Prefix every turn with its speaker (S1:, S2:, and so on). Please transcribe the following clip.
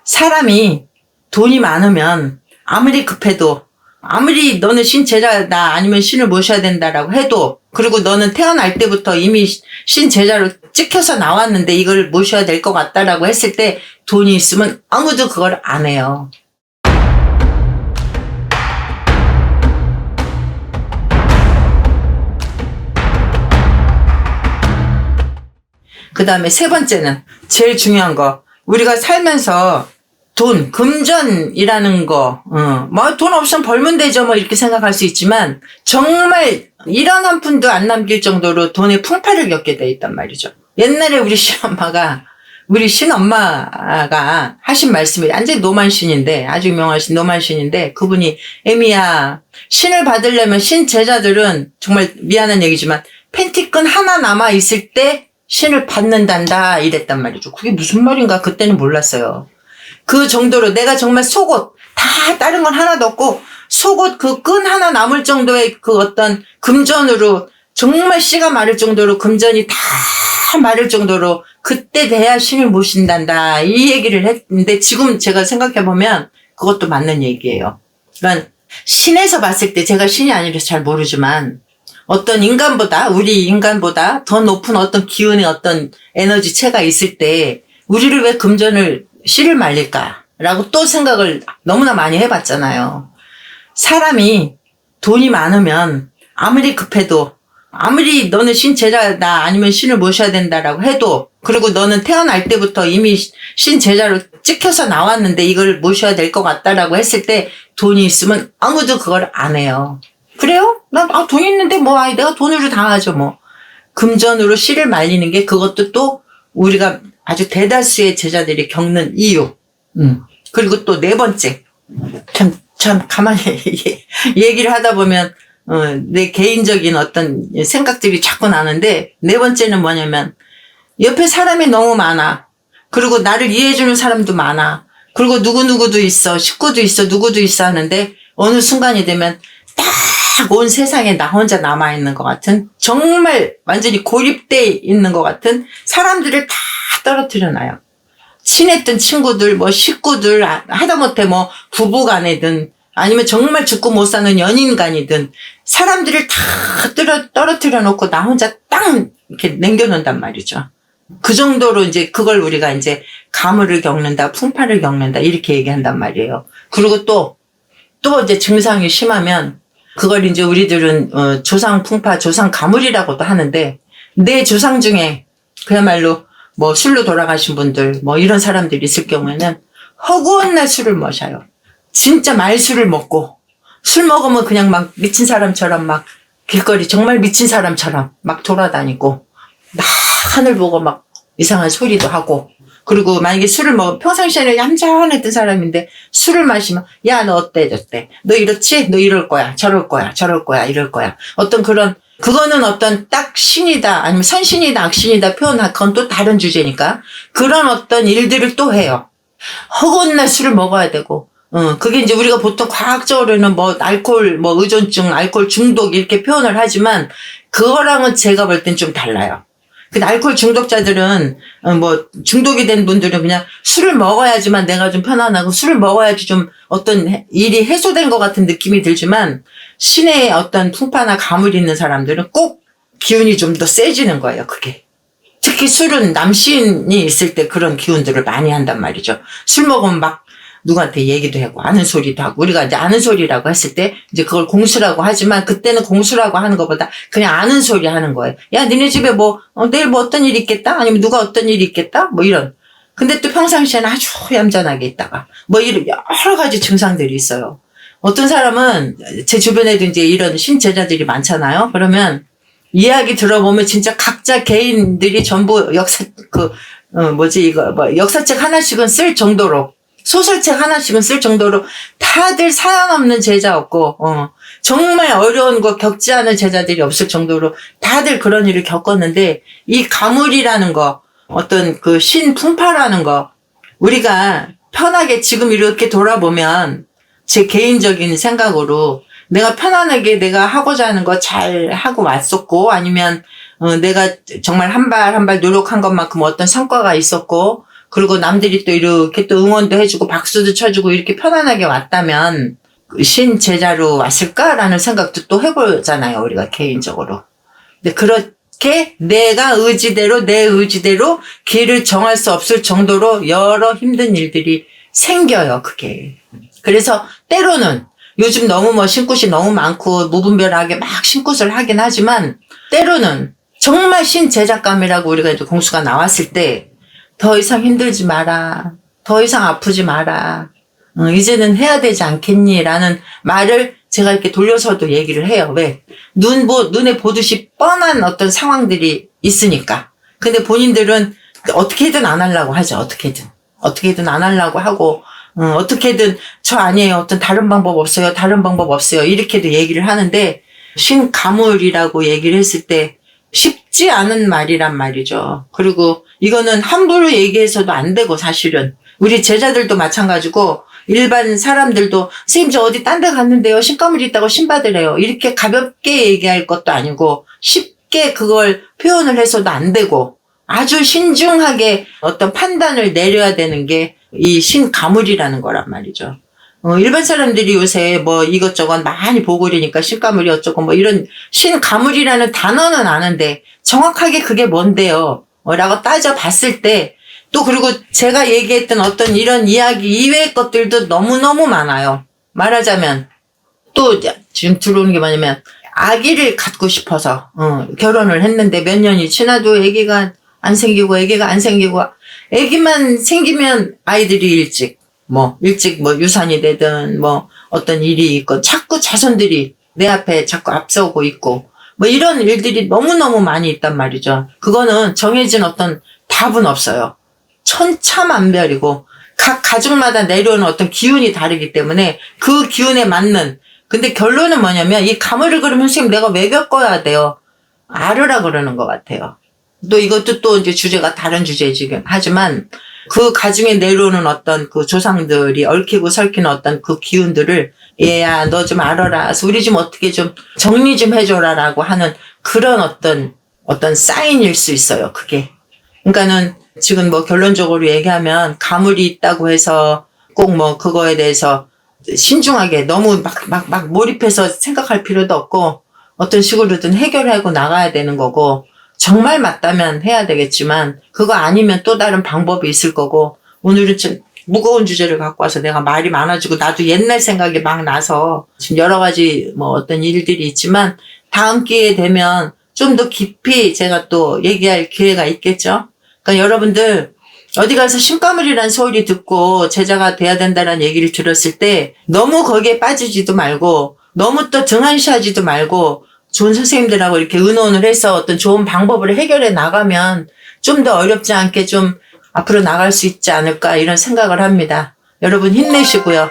S1: 사람이 돈이 많으면 아무리 급해도, 아무리 너는 신 제자다 아니면 신을 모셔야 된다라고 해도, 그리고 너는 태어날 때부터 이미 신 제자로 찍혀서 나왔는데 이걸 모셔야 될 것 같다라고 했을 때 돈이 있으면 아무도 그걸 안 해요. 그 다음에 세 번째는 제일 중요한 거, 우리가 살면서 돈, 금전이라는 거, 뭐 돈 없으면 벌면 되죠 뭐 이렇게 생각할 수 있지만 정말 1원 한 푼도 안 남길 정도로 돈의 풍파를 겪게 돼 있단 말이죠. 옛날에 우리 신엄마가 하신 말씀이 완전히 노만신인데, 아주 유명하신 노만신인데, 그분이 애미야, 신을 받으려면 신 제자들은 정말 미안한 얘기지만 팬티끈 하나 남아 있을 때 신을 받는단다 이랬단 말이죠. 그게 무슨 말인가 그때는 몰랐어요. 그 정도로 내가 정말 속옷 다 다른 건 하나도 없고 속옷 그 끈 하나 남을 정도의 그 어떤 금전으로 정말 씨가 마를 정도로 금전이 다 마를 정도로 그때 돼야 신을 모신단다 이 얘기를 했는데, 지금 제가 생각해보면 그것도 맞는 얘기예요. 그러니까 신에서 봤을 때, 제가 신이 아니라서 잘 모르지만 어떤 인간보다, 우리 인간보다 더 높은 어떤 기운의 어떤 에너지체가 있을 때 우리를 왜 금전을 씨를 말릴까라고 또 생각을 너무나 많이 해봤잖아요. 사람이 돈이 많으면 아무리 급해도, 아무리 너는 신 제자다 아니면 신을 모셔야 된다라고 해도, 그리고 너는 태어날 때부터 이미 신 제자로 찍혀서 나왔는데 이걸 모셔야 될 것 같다라고 했을 때 돈이 있으면 아무도 그걸 안 해요. 그래요? 돈 있는데 뭐, 내가 돈으로 다 하죠 뭐. 금전으로 씨를 말리는 게, 그것도 또 우리가 아주 대다수의 제자들이 겪는 이유. 그리고 또 네 번째. 참 가만히 얘기를 하다 보면 내 개인적인 어떤 생각들이 자꾸 나는데, 네 번째는 뭐냐면, 옆에 사람이 너무 많아. 그리고 나를 이해해주는 사람도 많아. 그리고 누구누구도 있어, 식구도 있어, 누구도 있어 하는데 어느 순간이 되면 딱 온 세상에 나 혼자 남아있는 것 같은, 정말 완전히 고립돼 있는 것 같은 사람들을 다 떨어뜨려놔요. 친했던 친구들, 뭐 식구들, 하다못해 뭐 부부간이든 아니면 정말 죽고 못 사는 연인간이든 사람들을 다 떨어뜨려 놓고 나 혼자 딱 이렇게 남겨놓는단 말이죠. 그 정도로 이제 그걸 우리가 이제 가물을 겪는다, 풍파를 겪는다 이렇게 얘기한단 말이에요. 그리고 또 이제 증상이 심하면 그걸 이제 우리들은 조상 풍파, 조상 가물이라고도 하는데, 내 조상 중에 그야말로 뭐 술로 돌아가신 분들, 뭐 이런 사람들이 있을 경우에는 허구한 날 술을 마셔요. 진짜 말술을 먹고, 술 먹으면 그냥 막 미친 사람처럼 막 길거리 정말 미친 사람처럼 막 돌아다니고, 막 하늘 보고 막 이상한 소리도 하고, 그리고 만약에 술을 평상시에는 얌전했던 사람인데 술을 마시면, 야, 너 어때, 저때, 너 이렇지? 너 이럴 거야, 저럴 거야, 저럴 거야, 이럴 거야. 어떤 그런, 그거는 어떤 딱 신이다, 아니면 선신이다, 악신이다 표현할 건 또 다른 주제니까, 그런 어떤 일들을 또 해요. 허구한 날 술을 먹어야 되고, 그게 이제 우리가 보통 과학적으로는 뭐 알코올, 뭐 의존증, 알코올 중독 이렇게 표현을 하지만, 그거랑은 제가 볼 땐 좀 달라요. 그 알코올 중독자들은, 뭐 중독이 된 분들은 그냥 술을 먹어야지만 내가 좀 편안하고, 술을 먹어야지 좀 어떤 일이 해소된 것 같은 느낌이 들지만, 신의 어떤 풍파나 가물이 있는 사람들은 꼭 기운이 좀 더 세지는 거예요, 그게. 특히 술은 남신이 있을 때 그런 기운들을 많이 한단 말이죠. 술 먹으면 막 누구한테 얘기도 하고 아는 소리도 하고, 우리가 이제 아는 소리라고 했을 때 이제 그걸 공수라고 하지만, 그때는 공수라고 하는 것보다 그냥 아는 소리 하는 거예요. 야, 니네 집에 뭐 내일 뭐 어떤 일이 있겠다, 아니면 누가 어떤 일이 있겠다, 뭐 이런. 근데 또 평상시에는 아주 얌전하게 있다가 뭐 이런 여러 가지 증상들이 있어요. 어떤 사람은, 제 주변에도 이제 이런 신제자들이 많잖아요. 그러면 이야기 들어보면 진짜 각자 개인들이 전부 역사책 하나씩은 쓸 정도로, 소설책 하나씩은 쓸 정도로 다들 사연 없는 제자 없고, 정말 어려운 거 겪지 않은 제자들이 없을 정도로 다들 그런 일을 겪었는데, 이 가물이라는 거, 어떤 그 신풍파라는 거, 우리가 편하게 지금 이렇게 돌아보면, 제 개인적인 생각으로 내가 편안하게 내가 하고자 하는 거 잘 하고 왔었고, 아니면 내가 정말 한 발 한 발 노력한 것만큼 어떤 성과가 있었고, 그리고 남들이 또 이렇게 또 응원도 해주고 박수도 쳐주고 이렇게 편안하게 왔다면 신제자로 왔을까라는 생각도 또 해보잖아요. 우리가 개인적으로. 근데 그렇게 내가 의지대로 내 의지대로 길을 정할 수 없을 정도로 여러 힘든 일들이 생겨요. 그게. 그래서 때로는 요즘 너무 뭐 신굿이 너무 많고 무분별하게 막 신굿을 하긴 하지만 때로는 정말 신제작감이라고 우리가 이제 공수가 나왔을 때 더 이상 힘들지 마라. 더 이상 아프지 마라. 이제는 해야 되지 않겠니? 라는 말을 제가 이렇게 돌려서도 얘기를 해요. 왜? 눈에 보듯이 뻔한 어떤 상황들이 있으니까. 근데 본인들은 어떻게든 안 하려고 하죠. 어떻게든 안 하려고 하고, 어떻게든 저 아니에요. 어떤 다른 방법 없어요. 다른 방법 없어요. 이렇게도 얘기를 하는데, 신가물이라고 얘기를 했을 때 쉽지 않은 말이란 말이죠. 그리고 이거는 함부로 얘기해서도 안 되고 사실은. 우리 제자들도 마찬가지고 일반 사람들도 선생님 저 어디 딴 데 갔는데요. 신가물이 있다고 신받으래요. 이렇게 가볍게 얘기할 것도 아니고 쉽게 그걸 표현을 해서도 안 되고 아주 신중하게 어떤 판단을 내려야 되는 게 이 신가물이라는 거란 말이죠. 일반 사람들이 요새 뭐 이것저것 많이 보고 그러니까 신가물이 어쩌고 뭐 이런 신가물이라는 단어는 아는데 정확하게 그게 뭔데요? 라고 따져봤을 때 또 그리고 제가 얘기했던 어떤 이런 이야기 이외의 것들도 너무너무 많아요. 말하자면 또 지금 들어오는 게 뭐냐면 아기를 갖고 싶어서 결혼을 했는데 몇 년이 지나도 아기가 안 생기고 아기만 생기면 아이들이 일찍 뭐 유산이 되든 뭐 어떤 일이 있건 자꾸 자손들이 내 앞에 자꾸 앞서고 있고 뭐 이런 일들이 너무너무 많이 있단 말이죠. 그거는 정해진 어떤 답은 없어요. 천차만별이고 각 가족마다 내려오는 어떤 기운이 다르기 때문에 그 기운에 맞는 근데 결론은 뭐냐면 이 가물을 그러면 선생님 내가 왜 겪어야 돼요? 알으라 그러는 것 같아요. 또 이것도 또 이제 주제가 다른 주제지긴 하지만 그 가중에 내려오는 어떤 그 조상들이 얽히고 설키는 어떤 그 기운들을 얘야 너 좀 알아라. 우리 좀 어떻게 좀 정리 좀 해줘라라고 하는 그런 어떤 사인일 수 있어요. 그게. 그러니까는 지금 뭐 결론적으로 얘기하면 가물이 있다고 해서 꼭 뭐 그거에 대해서 신중하게 너무 막 몰입해서 생각할 필요도 없고 어떤 식으로든 해결하고 나가야 되는 거고 정말 맞다면 해야 되겠지만 그거 아니면 또 다른 방법이 있을 거고 오늘은 좀 무거운 주제를 갖고 와서 내가 말이 많아지고 나도 옛날 생각이 막 나서 지금 여러 가지 뭐 어떤 일들이 있지만 다음 기회에 되면 좀 더 깊이 제가 또 얘기할 기회가 있겠죠. 그러니까 여러분들 어디 가서 신가물이라는 소리 듣고 제자가 돼야 된다는 얘기를 들었을 때 너무 거기에 빠지지도 말고 너무 또 등한시하지도 말고 좋은 선생님들하고 이렇게 의논을 해서 어떤 좋은 방법을 해결해 나가면 좀 더 어렵지 않게 좀 앞으로 나갈 수 있지 않을까 이런 생각을 합니다. 여러분 힘내시고요.